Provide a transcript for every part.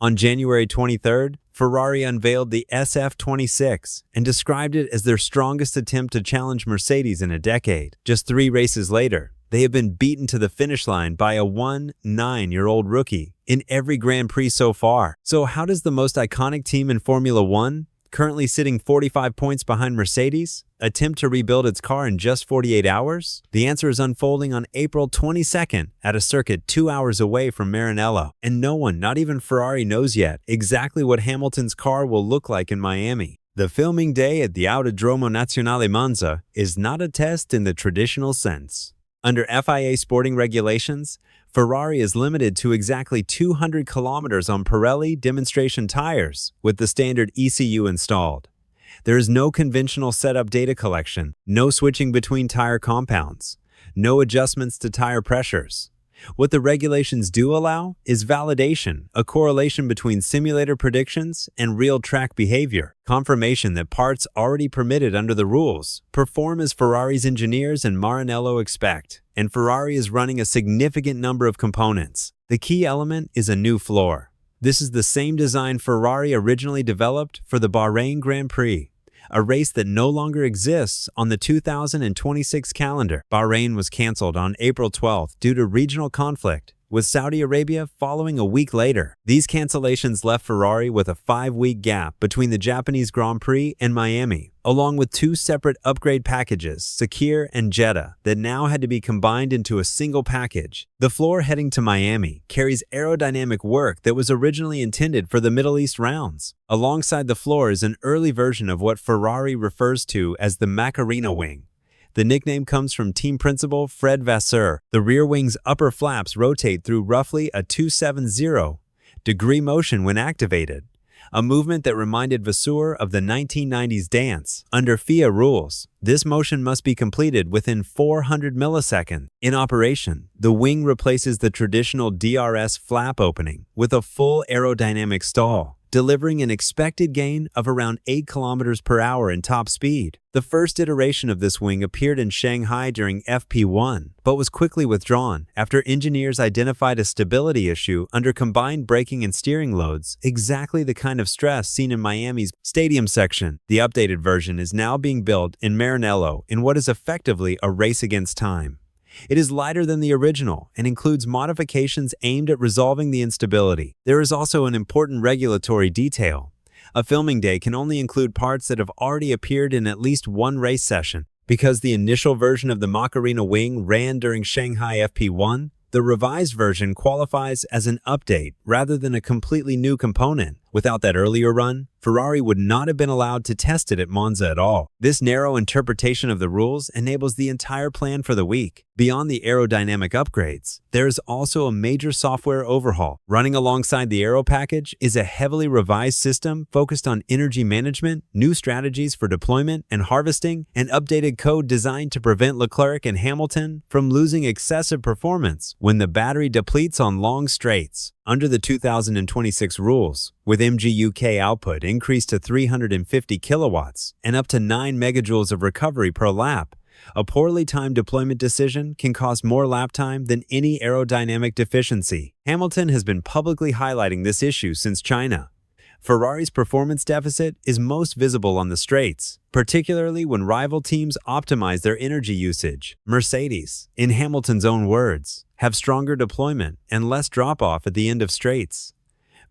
On January 23rd, Ferrari unveiled the SF26 and described it as their strongest attempt to challenge Mercedes in a decade. Just 3 races later, they have been beaten to the finish line by a 9-year-old rookie in every Grand Prix so far. So how does the most iconic team in Formula One, currently sitting 45 points behind Mercedes, attempt to rebuild its car in just 48 hours? The answer is unfolding on April 22nd at a circuit 2 hours away from Maranello. And no one, not even Ferrari, knows yet exactly what Hamilton's car will look like in Miami. The filming day at the Autodromo Nazionale Monza is not a test in the traditional sense. Under FIA sporting regulations, Ferrari is limited to exactly 200 kilometers on Pirelli demonstration tires with the standard ECU installed. There is no conventional setup data collection, no switching between tire compounds, no adjustments to tire pressures. What the regulations do allow is validation, a correlation between simulator predictions and real track behavior, confirmation that parts already permitted under the rules perform as Ferrari's engineers and Maranello expect, and Ferrari is running a significant number of components. The key element is a new floor. This is the same design Ferrari originally developed for the Bahrain Grand Prix, a race that no longer exists on the 2026 calendar. Bahrain was canceled on April 12th due to regional conflict, with Saudi Arabia following a week later. These cancellations left Ferrari with a 5-week gap between the Japanese Grand Prix and Miami, along with 2 separate upgrade packages, Sakir and Jeddah, that now had to be combined into a single package. The floor heading to Miami carries aerodynamic work that was originally intended for the Middle East rounds. Alongside the floor is an early version of what Ferrari refers to as the Macarena wing. The nickname comes from team principal Fred Vasseur. The rear wing's upper flaps rotate through roughly a 270-degree motion when activated, a movement that reminded Vasseur of the 1990s dance. Under FIA rules, this motion must be completed within 400 milliseconds. In operation, the wing replaces the traditional DRS flap opening with a full aerodynamic stall, delivering an expected gain of around 8 kilometers per hour in top speed. The first iteration of this wing appeared in Shanghai during FP1, but was quickly withdrawn after engineers identified a stability issue under combined braking and steering loads, exactly the kind of stress seen in Miami's stadium section. The updated version is now being built in Maranello in what is effectively a race against time. It is lighter than the original and includes modifications aimed at resolving the instability. There is also an important regulatory detail. A filming day can only include parts that have already appeared in at least one race session. Because the initial version of the Macarena wing ran during Shanghai FP1, the revised version qualifies as an update rather than a completely new component. Without that earlier run, Ferrari would not have been allowed to test it at Monza at all. This narrow interpretation of the rules enables the entire plan for the week. Beyond the aerodynamic upgrades, there is also a major software overhaul. Running alongside the aero package is a heavily revised system focused on energy management, new strategies for deployment and harvesting, and updated code designed to prevent Leclerc and Hamilton from losing excessive performance when the battery depletes on long straights. Under the 2026 rules, with MGUK output increased to 350 kilowatts and up to 9 megajoules of recovery per lap, a poorly timed deployment decision can cost more lap time than any aerodynamic deficiency. Hamilton has been publicly highlighting this issue since China. Ferrari's performance deficit is most visible on the straights, particularly when rival teams optimize their energy usage. Mercedes, in Hamilton's own words, have stronger deployment and less drop-off at the end of straights.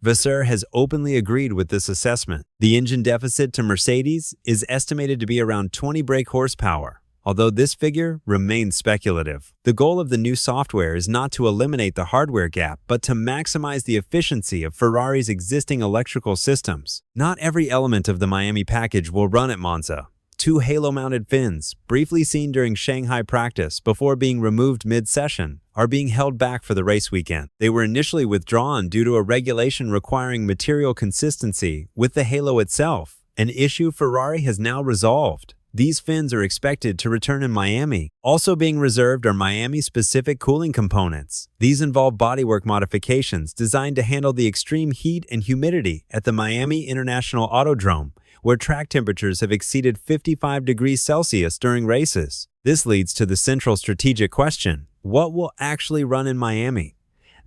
Vasseur has openly agreed with this assessment. The engine deficit to Mercedes is estimated to be around 20 brake horsepower, although this figure remains speculative. The goal of the new software is not to eliminate the hardware gap, but to maximize the efficiency of Ferrari's existing electrical systems. Not every element of the Miami package will run at Monza. 2 halo-mounted fins, briefly seen during Shanghai practice before being removed mid-session, are being held back for the race weekend. They were initially withdrawn due to a regulation requiring material consistency with the halo itself, an issue Ferrari has now resolved. These fins are expected to return in Miami. Also being reserved are Miami-specific cooling components. These involve bodywork modifications designed to handle the extreme heat and humidity at the Miami International Autodrome, where track temperatures have exceeded 55 degrees Celsius during races. This leads to the central strategic question: what will actually run in Miami?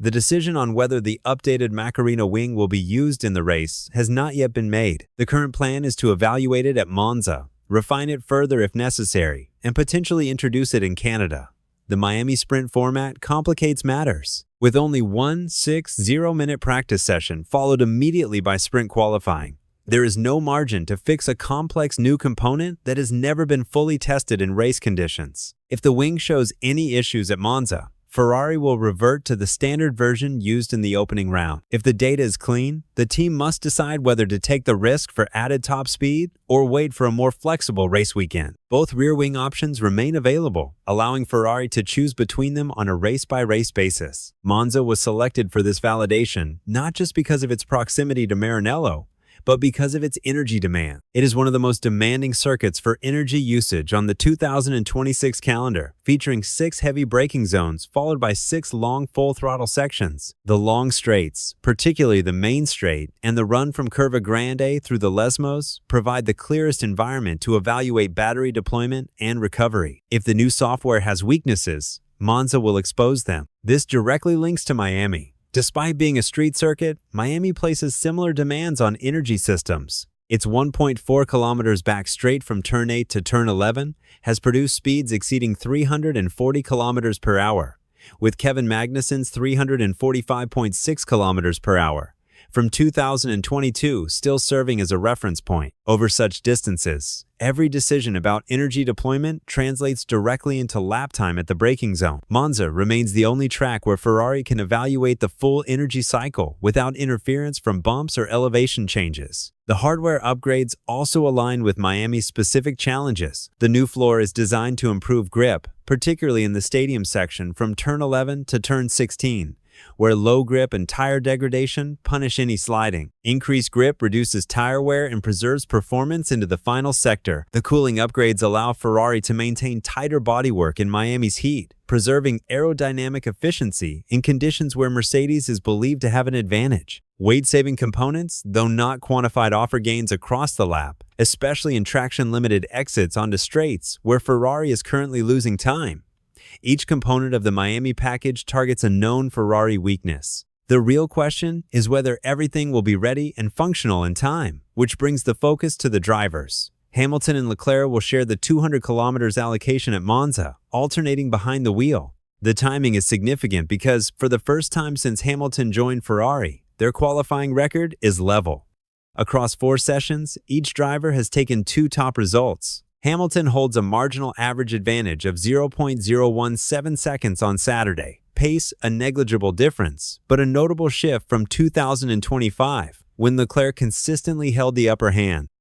The decision on whether the updated Macarena wing will be used in the race has not yet been made. The current plan is to evaluate it at Monza, refine it further if necessary, and potentially introduce it in Canada. The Miami Sprint format complicates matters, with only one 60-minute practice session followed immediately by sprint qualifying. There is no margin to fix a complex new component that has never been fully tested in race conditions. If the wing shows any issues at Monza, Ferrari will revert to the standard version used in the opening round. If the data is clean, the team must decide whether to take the risk for added top speed or wait for a more flexible race weekend. Both rear wing options remain available, allowing Ferrari to choose between them on a race-by-race basis. Monza was selected for this validation not just because of its proximity to Maranello, but because of its energy demand. It is one of the most demanding circuits for energy usage on the 2026 calendar, featuring 6 heavy braking zones followed by 6 long full-throttle sections. The long straights, particularly the main straight, and the run from Curva Grande through the Lesmos provide the clearest environment to evaluate battery deployment and recovery. If the new software has weaknesses, Monza will expose them. This directly links to Miami. Despite being a street circuit, Miami places similar demands on energy systems. Its 1.4 kilometers back straight from turn 8 to turn 11 has produced speeds exceeding 340 kilometers per hour, with Kevin Magnussen's 345.6 kilometers per hour from 2022 still serving as a reference point. Over such distances, every decision about energy deployment translates directly into lap time at the braking zone. Monza remains the only track where Ferrari can evaluate the full energy cycle without interference from bumps or elevation changes. The hardware upgrades also align with Miami's specific challenges. The new floor is designed to improve grip, particularly in the stadium section from turn 11 to turn 16. Where low grip and tire degradation punish any sliding. Increased grip reduces tire wear and preserves performance into the final sector. The cooling upgrades allow Ferrari to maintain tighter bodywork in Miami's heat, preserving aerodynamic efficiency in conditions where Mercedes is believed to have an advantage. Weight-saving components, though not quantified, offer gains across the lap, especially in traction-limited exits onto straights where Ferrari is currently losing time. Each component of the Miami package targets a known Ferrari weakness. The real question is whether everything will be ready and functional in time, which brings the focus to the drivers. Hamilton and Leclerc will share the 200 kilometers allocation at Monza, alternating behind the wheel. The timing is significant because, for the first time since Hamilton joined Ferrari, their qualifying record is level. Across 4 sessions, each driver has taken 2 top results. Hamilton holds a marginal average advantage of 0.017 seconds on Saturday. Pace, a negligible difference, but a notable shift from 2025, when Leclerc consistently held the upper hand.